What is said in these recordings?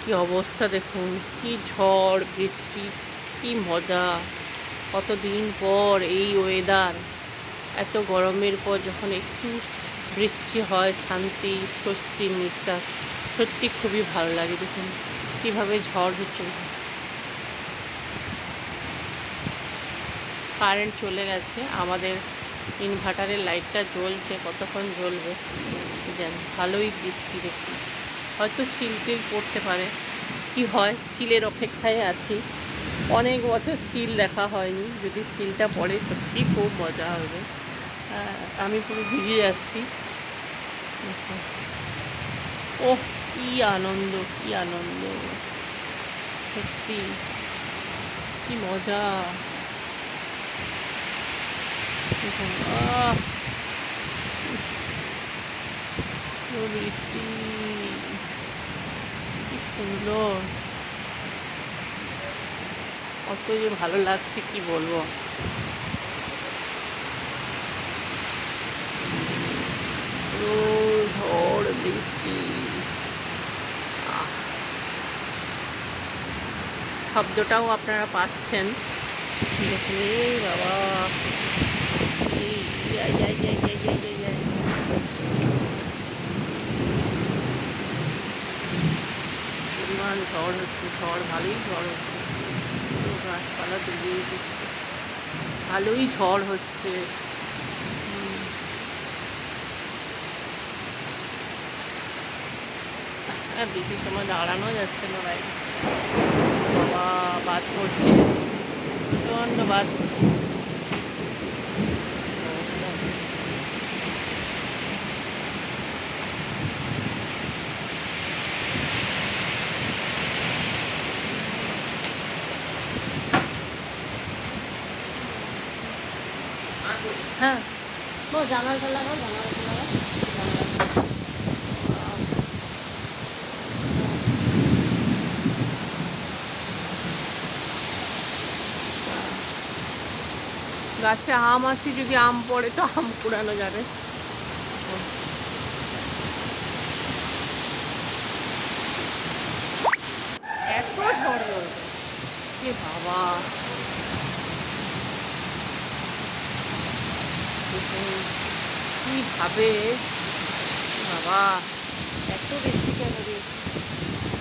কি অবস্থা দেখুন, কি ঝড় বৃষ্টি, কি মজা। কতদিন পর এই ওয়েদার, এত গরমের পর যখন একটু বৃষ্টি হয়, শান্তি স্বস্তির নিঃশ্বাস, সত্যি খুবই ভালো লাগে। দেখুন কীভাবে ঝড় হচ্ছে। কারেন্ট চলে গেছে, আমাদের ইনভার্টারের লাইটটা জ্বলছে, কতক্ষণ জ্বলবে জানি। ভালোই বৃষ্টি দেখুন, হয়তো সিল টিল পড়তে পারে, কি হয় সিলের অপেক্ষায় আছি। অনেক বছর সিল দেখা হয়নি, যদি সিলটা পড়ে সত্যি খুব মজা হবে। আমি পুরো ভিজে যাচ্ছি। ওহ, কি আনন্দ, কি আনন্দ, সত্যি কি মজা। দেখুন বৃষ্টি, কি সুন্দর, কত যে ভালো লাগছে কি বলবো। ঝড় বৃষ্টি, শব্দটাও আপনারা পাচ্ছেন। দেখুন এই বাবা, পরিমাণ ঝড় হচ্ছে, ঝড় ভালোই ঝড় হচ্ছে, পুরো গাছপালা ডুবিয়ে দিচ্ছে, ভালোই ঝড় হচ্ছে। হ্যাঁ, বেশি সময় দাঁড়ানো যাচ্ছে না বাইরে, বাবা বাজ পড়ছে, প্রচণ্ড বাজ পড়ছে। হ্যাঁ, জানালাটা লাগাও, জানালাটা লাগাও, গাছে আম আছে, যদি আম পড়ে তো আম কুড়ানো যাবে। এত ঝড় চলছে, এ বাবা, দেখুন কীভাবে, বাবা এত বেশি কেন রে,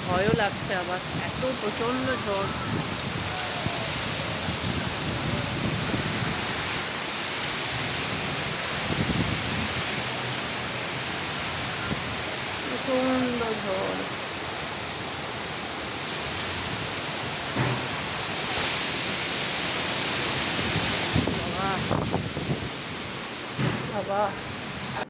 ভয়ও লাগছে আবার, এত প্রচণ্ড ঝড়। প্রচণ্ড ঝড়, বাবা বাবা।